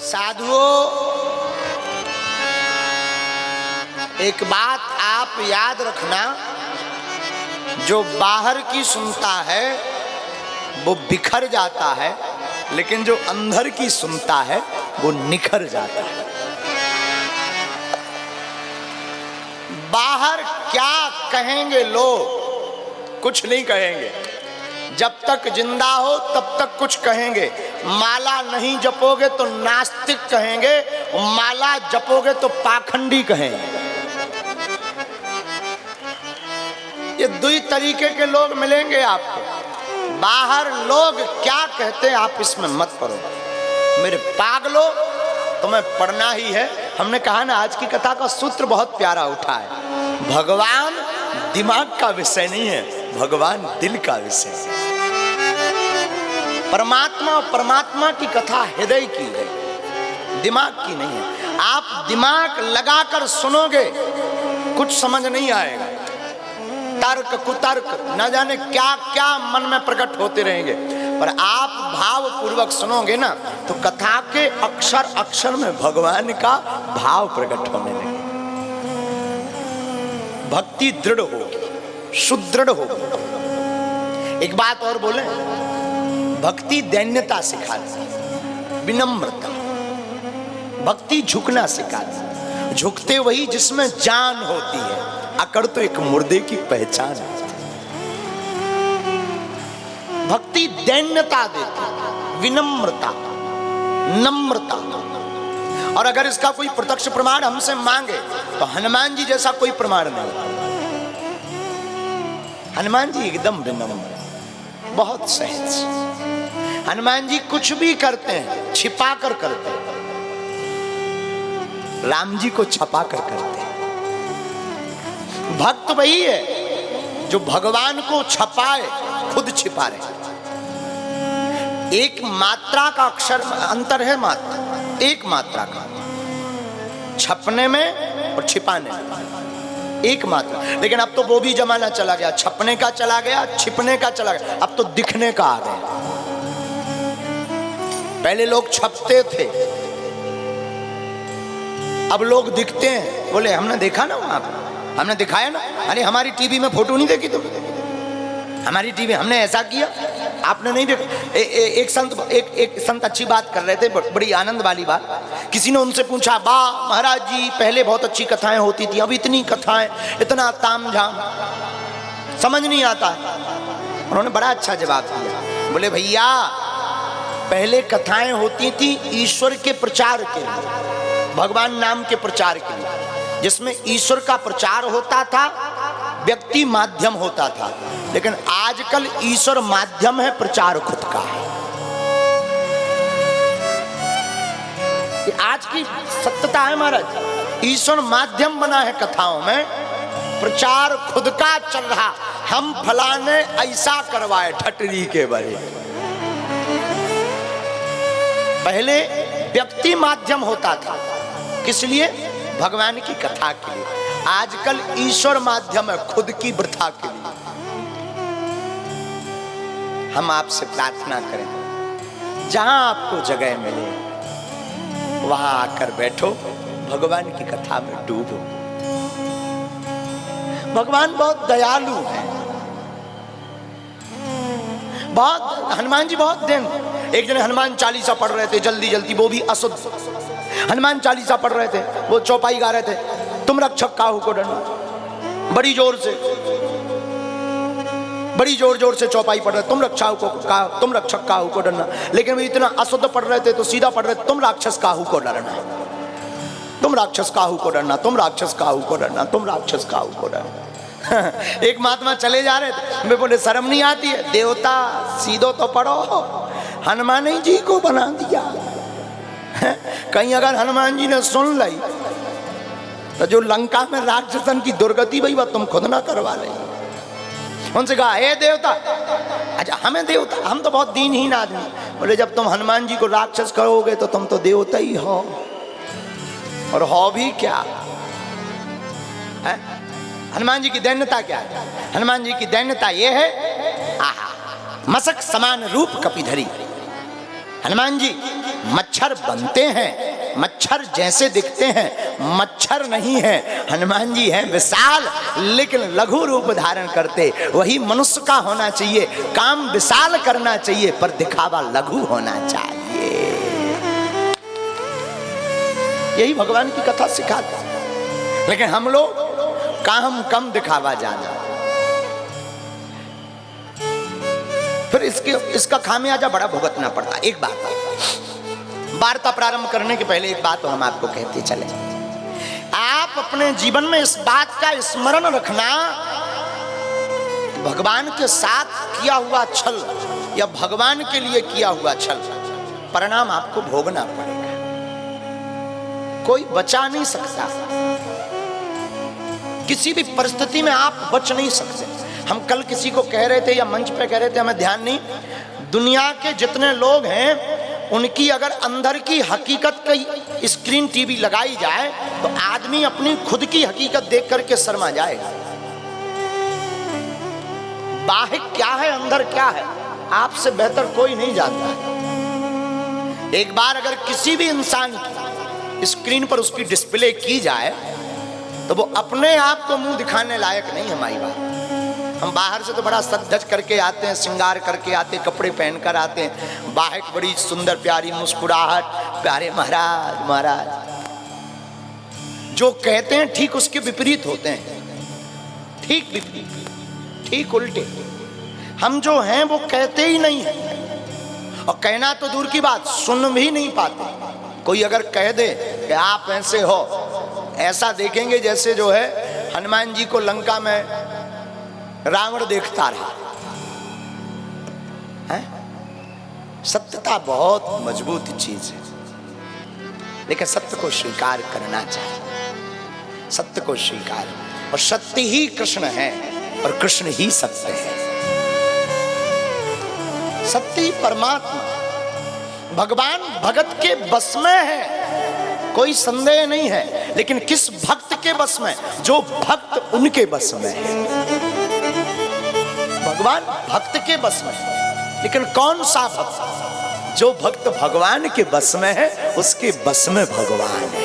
साधुओं, एक बात आप याद रखना, जो बाहर की सुनता है वो बिखर जाता है, लेकिन जो अंदर की सुनता है वो निखर जाता है। बाहर क्या कहेंगे लोग, कुछ नहीं कहेंगे। जब तक जिंदा हो तब तक कुछ कहेंगे। माला नहीं जपोगे तो नास्तिक कहेंगे, माला जपोगे तो पाखंडी कहेंगे। ये दो ही तरीके के लोग मिलेंगे आपको। बाहर लोग क्या कहते हैं आप इसमें मत पढ़ो, मेरे पागलो, तुम्हें पढ़ना ही है। हमने कहा ना, आज की कथा का सूत्र बहुत प्यारा उठा है। भगवान दिमाग का विषय नहीं है, भगवान दिल का विषय है। परमात्मा परमात्मा की कथा हृदय की है, दिमाग की नहीं है। आप दिमाग लगाकर सुनोगे कुछ समझ नहीं आएगा। तर्क कुतर्क न जाने क्या क्या मन में प्रकट होते रहेंगे, पर आप भाव पूर्वक सुनोगे ना तो कथा के अक्षर अक्षर में भगवान का भाव प्रकट होने लगे। भक्ति दृढ़ होगी, सुदृढ़ होगी। एक बात और बोले, भक्ति दैन्यता सिखाती है, विनम्रता। भक्ति झुकना सिखाती है। झुकते वही जिसमें जान होती है, अकड़ तो एक मुर्दे की पहचान है। भक्ति दैन्यता देती, विनम्रता, नम्रता। और अगर इसका कोई प्रत्यक्ष प्रमाण हमसे मांगे तो हनुमान जी जैसा कोई प्रमाण नहीं। हनुमान जी एकदम विनम्र, बहुत सहज। हनुमान जी कुछ भी करते हैं छिपा कर करते हैं, राम जी को छपा कर करते हैं। भक्त वही है जो भगवान को छपाए, खुद छिपा रहे। एक मात्रा का अक्षर अंतर है, मात्रा, एक मात्रा का, छपने में और छिपाने में एक मात्रा। लेकिन अब तो वो भी जमाना चला गया, छपने का चला गया, छिपने का चला गया, अब तो दिखने का आ गया। पहले लोग छपते थे, अब लोग दिखते हैं। बोले हमने देखा ना, वहां पर हमने दिखाया ना, अरे हमारी टीवी में फोटो नहीं देखी तुम, हमारी टीवी हमने ऐसा किया, आपने नहीं देखा। एक संत अच्छी बात कर रहे थे, बड़ी आनंद वाली बात। किसी ने उनसे पूछा, वाह महाराज जी, पहले बहुत अच्छी कथाएं होती थी, अब इतनी कथाएं, इतना तामझाम, समझ नहीं आता। उन्होंने बड़ा अच्छा जवाब दिया। बोले भैया, पहले कथाएं होती थी ईश्वर के प्रचार के लिए, भगवान नाम के प्रचार के लिए, जिसमें ईश्वर का प्रचार होता था, व्यक्ति माध्यम होता था। लेकिन आजकल ईश्वर माध्यम है, प्रचार खुद का है। ये आज की सत्यता है महाराज। ईश्वर माध्यम बना है कथाओं में, प्रचार खुद का चल रहा। हम फलाने ऐसा करवाए ठटरी के बड़े। पहले व्यक्ति माध्यम होता था, किस लिए? भगवान की कथा के लिए। आजकल ईश्वर माध्यम है, खुद की वृथा के लिए। हम आपसे प्रार्थना करें, जहां आपको जगह मिले वहां आकर बैठो, भगवान की कथा में डूबो। भगवान बहुत दयालु है, बहुत। हनुमान जी बहुत दिन, एक दिन हनुमान चालीसा पढ़ रहे थे जल्दी जल्दी, वो भी अशुद्ध। हनुमान चालीसा पढ़ रहे थे, वो चौपाई गा रहे थे, तुम रक्षक काहू को डरना, बड़ी जोर से, बड़ी जोर जोर से चौपाई पढ़ रहे, तुम रक्षक काहू को डरना। लेकिन वो इतना अशुद्ध पढ़ रहे थे तो सीधा पढ़ रहे थे, तुम राक्षस काहू को डरना, तुम राक्षस काहू को डरना, तुम राक्षस काहू को डरना, तुम राक्षस काहू को डरना। एक महात्मा चले जा रहे थे, मैं बोले शर्म नहीं आती है, देवता सीधो तो पढ़ो, हनुमान जी को बना दिया। कहीं अगर हनुमान जी ने सुन ली तो जो लंका में राक्षसन की दुर्गति हुई वह तुम खुद ना करवा ले। उनसे कहा, हे देवता, अच्छा हमें देवता, हम तो बहुत दीनहीन आदमी। बोले जब तुम हनुमान जी को राक्षस करोगे तो तुम तो देवता ही हो, और हो भी क्या है? हनुमान जी की दैन्यता क्या है? हनुमान जी की दैन्यता यह है, आहा, मसक समान रूप कपिधरी, हनुमान जी मच्छर बनते हैं, मच्छर जैसे दिखते हैं, मच्छर नहीं है। हनुमान जी हैं विशाल लेकिन लघु रूप धारण करते। वही मनुष्य का होना चाहिए, काम विशाल करना चाहिए पर दिखावा लघु होना चाहिए। यही भगवान की कथा सिखाते हैं। लेकिन हम लोग काम कम दिखावा जाना, फिर इसका खामियाजा बड़ा भुगतना पड़ता। एक बात वार्ता प्रारंभ करने के पहले एक बात तो हम आपको कहते चले, आप अपने जीवन में इस बात का स्मरण रखना, भगवान के साथ किया हुआ छल या भगवान के लिए किया हुआ छल परिणाम आपको भोगना पड़ेगा। कोई बचा नहीं सकता, किसी भी परिस्थिति में आप बच नहीं सकते। हम कल किसी को कह रहे थे या मंच पे कह रहे थे, हमें ध्यान नहीं, दुनिया के जितने लोग हैं उनकी अगर अंदर की हकीकत की स्क्रीन टीवी लगाई जाए तो आदमी अपनी खुद की हकीकत देख करके शर्मा जाएगा। बाहर क्या है अंदर क्या है आपसे बेहतर कोई नहीं जानता है। एक बार अगर किसी भी इंसान की स्क्रीन पर उसकी डिस्प्ले की जाए तो वो अपने आप को मुंह दिखाने लायक नहीं है। हमारी बात, हम बाहर से तो बड़ा सज धज करके आते हैं, श्रृंगार करके आते हैं, कपड़े पहनकर आते हैं, बाहर बड़ी सुंदर प्यारी मुस्कुराहट, प्यारे महाराज महाराज। जो कहते हैं ठीक उसके विपरीत होते हैं, ठीक विपरीत, ठीक उल्टे। हम जो हैं वो कहते ही नहीं हैं, और कहना तो दूर की बात सुन भी नहीं पाते। कोई अगर कह दे कि आप ऐसे हो, ऐसा देखेंगे जैसे जो है हनुमान जी को लंका में रावण देखता रहा है। सत्यता बहुत मजबूत चीज है, लेकिन सत्य को स्वीकार करना चाहिए। सत्य को स्वीकार, और सत्य ही कृष्ण है और कृष्ण ही सत्य है। सत्य ही परमात्मा, भगवान भगत के बस में है, कोई संदेह नहीं है। लेकिन किस भक्त के बस में? जो भक्त उनके बस में है। भगवान भक्त के बस में, लेकिन कौन सा भक्त? जो भक्त भगवान के बस में है उसके बस में भगवान है।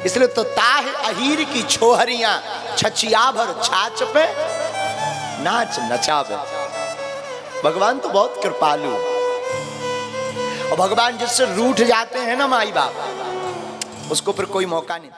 इसलिए तो ताह अहीर की छोहरियां छचिया भर छाछ पे नाच नचावे। भगवान तो बहुत कृपालु, और भगवान जिससे रूठ जाते हैं ना माई बाप, उसको फिर कोई मौका नहीं।